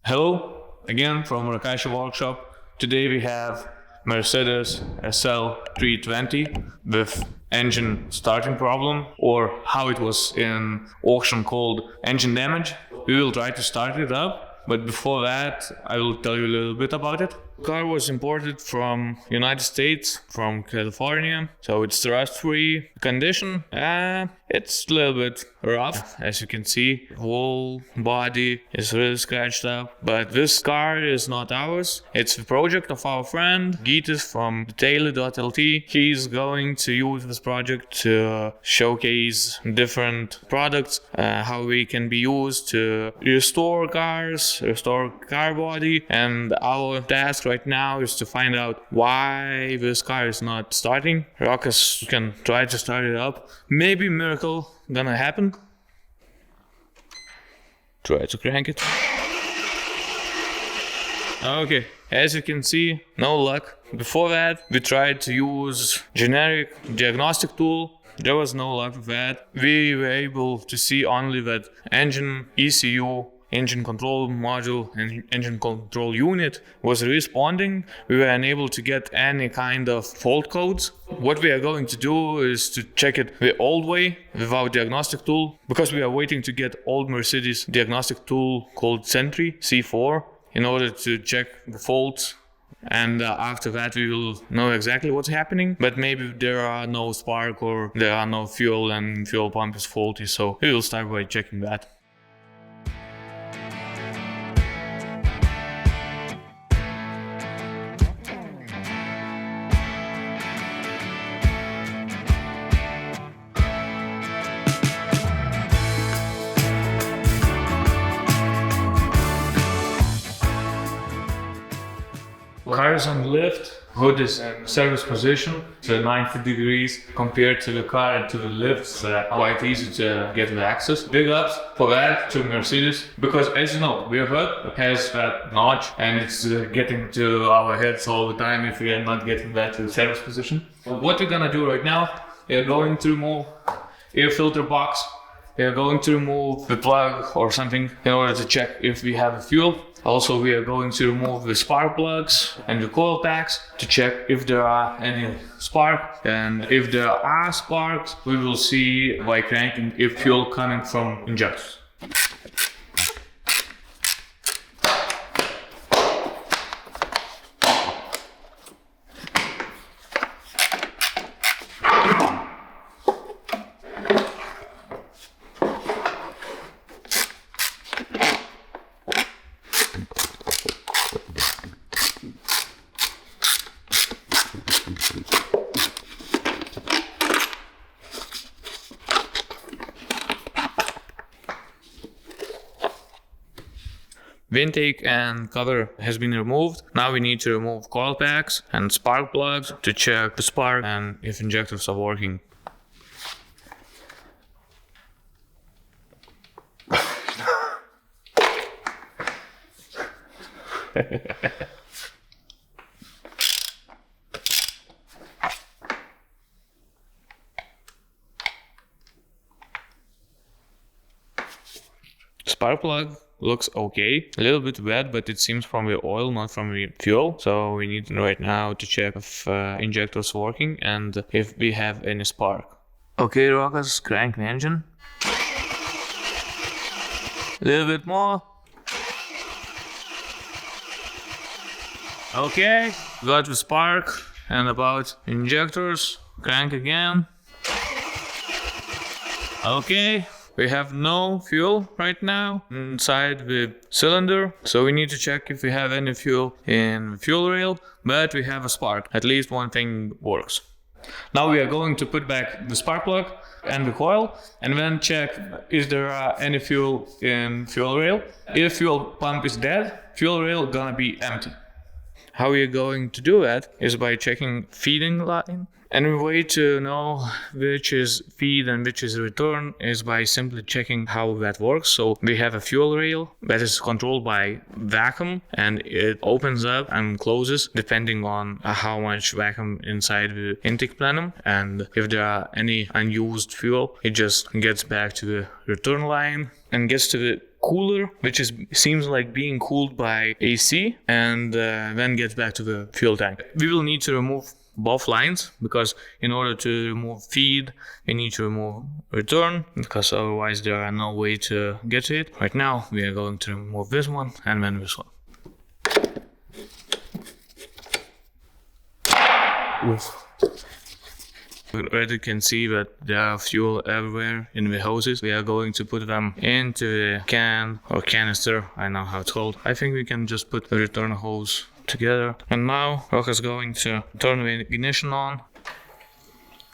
Hello, again from Restauration workshop. Today we have Mercedes SL320 with engine starting problem, or how it was in auction called engine damage. We will try to start it up, but before that I will tell you a little bit about it. The car was imported from United States, from California, so it's rust-free condition. It's a little bit rough, as you can see. Whole body is really scratched up, but this car is not ours. It's a project of our friend Gytis from Daily.lt. He's going to use this project to showcase different products, how they can be used to restore cars, restore car body, and our task right now is to find out why this car is not starting. Rokas can try to start it up. Maybe miracle gonna happen. Try to crank it. Okay, as you can see, no luck. Before that, we tried to use generic diagnostic tool. There was no luck with that. We were able to see only that engine ECU, engine control module and engine control unit was responding. We were unable to get any kind of fault codes. What we are going to do is to check it the old way with our diagnostic tool, because we are waiting to get old Mercedes diagnostic tool called Sentry C4 in order to check the faults. And after that we will know exactly what's happening, but maybe there are no spark or there are no fuel and fuel pump is faulty, so we will start by checking that. Car is on lift, hood is in service position, so 90 degrees compared to the car and to the lift, so quite easy to get the access. Big ups for that to Mercedes, because as you know, rear hood has that notch and it's getting to our heads all the time if we are not getting that to the service position. What we're gonna do right now, we're going to remove air filter box, we're going to remove the plug or something in order to check if we have a fuel. Also, we are going to remove the spark plugs and the coil packs to check if there are any spark. And if there are sparks, we will see by cranking if fuel coming from injectors. The intake and cover has been removed. Now we need to remove coil packs and spark plugs to check the spark and if injectors are working. Spark plug looks okay, a little bit wet, but it seems from the oil, not from the fuel. So we need right now to check if injector's working and if we have any spark. Okay, Rokas, crank the engine. A little bit more. Okay, got the spark. And about injectors, crank again. Okay. We have no fuel right now inside the cylinder, so we need to check if we have any fuel in the fuel rail, but we have a spark. At least one thing works. Now we are going to put back the spark plug and the coil and then check if there are any fuel in fuel rail. If fuel pump is dead, fuel rail gonna be empty. How we are going to do that is by checking feeding line. And the way to know which is feed and which is return is by simply checking how that works. So we have a fuel rail that is controlled by vacuum, and it opens up and closes depending on how much vacuum inside the intake plenum. And if there are any unused fuel, it just gets back to the return line and gets to the cooler, which seems like being cooled by AC, and then gets back to the fuel tank. We will need to remove both lines, because in order to remove feed, we need to remove return, because otherwise there are no way to get to it. Right now we are going to remove this one and then this one. Oof. Already can see that there are fuel everywhere in the hoses. We are going to put them into the can or canister, I don't know how it's called. I think we can just put the return hose together. And now Roka's going to turn the ignition on.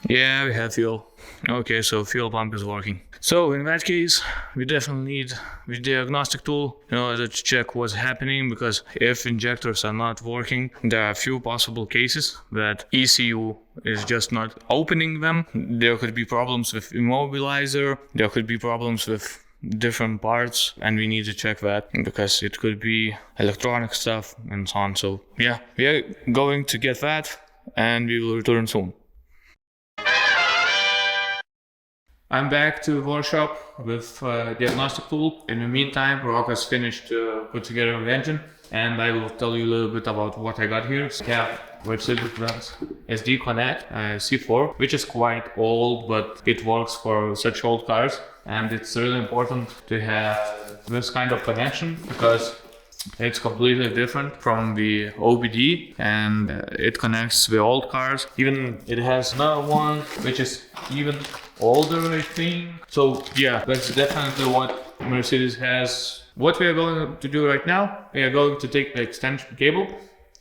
Yeah, we have fuel. Okay, so fuel pump is working. So in that case, we definitely need the diagnostic tool in order to check what's happening, because if injectors are not working, there are a few possible cases that ECU is just not opening them. There could be problems with immobilizer, there could be problems with different parts, and we need to check that because it could be electronic stuff and so on. So yeah, we are going to get that and we will return soon. I'm back to the workshop with diagnostic tool. In the meantime, Roka's finished to put together the engine, and I will tell you a little bit about what I got here. We have Mercedes-Benz SD Connect C4, which is quite old, but it works for such old cars, and it's really important to have this kind of connection because it's completely different from the OBD, and it connects the old cars. Even it has another one which is even older, I think. So yeah, that's definitely what Mercedes has. What we are going to do right now, we are going to take the extension cable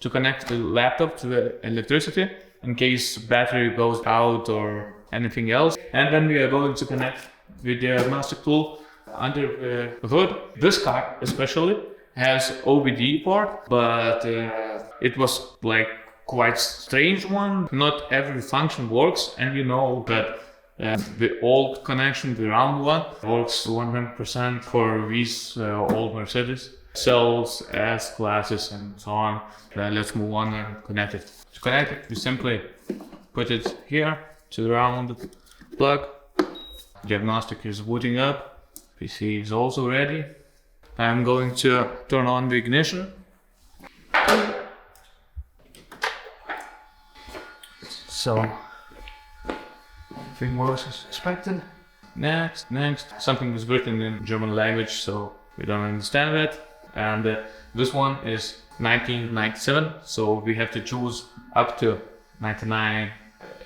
to connect the laptop to the electricity in case battery goes out or anything else, and then we are going to connect the diagnostic tool under the hood. This car especially has OBD port, but it was like quite strange one. Not every function works, and you know that the old connection, the round one, works 100% for these old Mercedes cells, S classes and so on. Let's move on and connect it. To connect it, we simply put it here to the round plug. Diagnostic is booting up. PC is also ready. I'm going to turn on the ignition. So, everything works as expected. Next. Something is written in German language, so we don't understand that. And this one is 1997, so we have to choose up to 99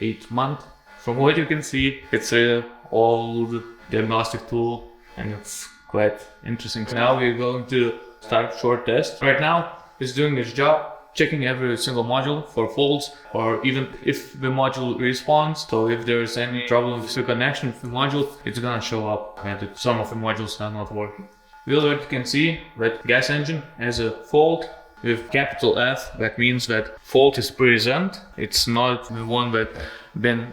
8 month. From what you can see, it's an old diagnostic tool, and it's quite interesting. Now we're going to start short test. Right now it's doing its job, checking every single module for faults, or even if the module responds. So if there's any problem with the connection with the module, it's gonna show up that some of the modules are not working. We already can see that gas engine has a fault with capital F. That means that fault is present. It's not the one that been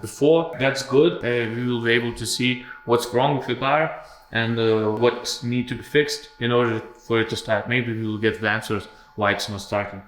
before. That's good. We will be able to see what's wrong with the car and what needs to be fixed in order for it to start. Maybe we will get the answers why it's not starting.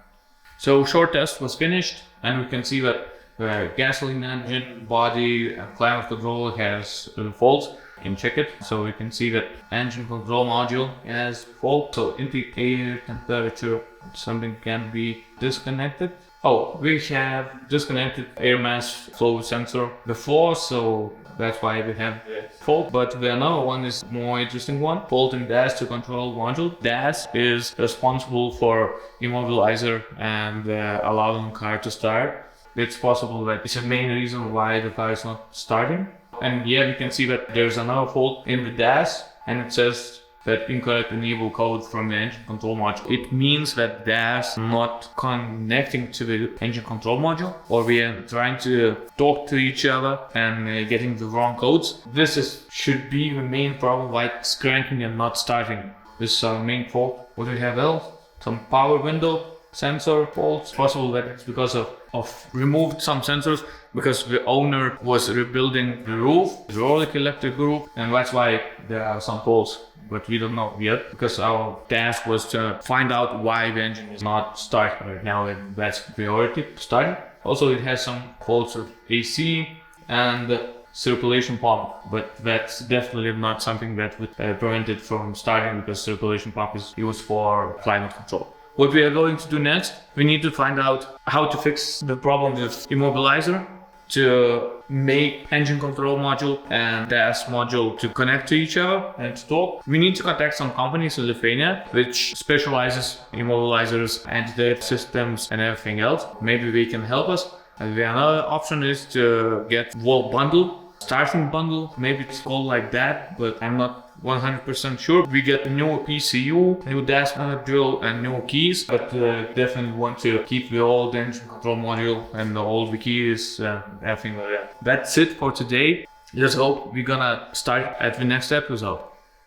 So short test was finished, and we can see that the gasoline engine, body, and climate control has faults. You can check it. So we can see that engine control module has fault. So intake air temperature, something can be disconnected. Oh, we have disconnected air mass flow sensor before, so that's why we have the fault. But the another one is more interesting one. Fault in DAS to control module. DAS is responsible for immobilizer and allowing the car to start. It's possible that it's the main reason why the car is not starting. And yeah, we can see that there's another fault in the DAS, and it says that incorrect enable code from the engine control module. It means that DAS not connecting to the engine control module, or we are trying to talk to each other and getting the wrong codes. This should be the main problem why it's cranking and not starting. This is our main fault. What do we have else? Some power window sensor faults. Possible that it's because of removed some sensors because the owner was rebuilding the roof, the hydraulic electric roof, and that's why there are some faults. But we don't know yet, because our task was to find out why the engine is not starting right now, and that's priority to start. Also, it has some faults with AC, and circulation pump, but that's definitely not something that would prevent it from starting, because circulation pump is used for climate control. What we are going to do next, we need to find out how to fix the problem with immobilizer, to make engine control module and DAS module to connect to each other and to talk. We need to contact some companies in Lithuania which specializes in immobilizers and their systems and everything else. Maybe they can help us. And the another option is to get wall bundle, starting bundle, maybe it's called like that, but I'm not 100% sure. We get a new PCU, new DAS module and new keys, but definitely want to keep the old engine control module and the old keys and everything like that. That's it for today. Just hope we're gonna start at the next episode.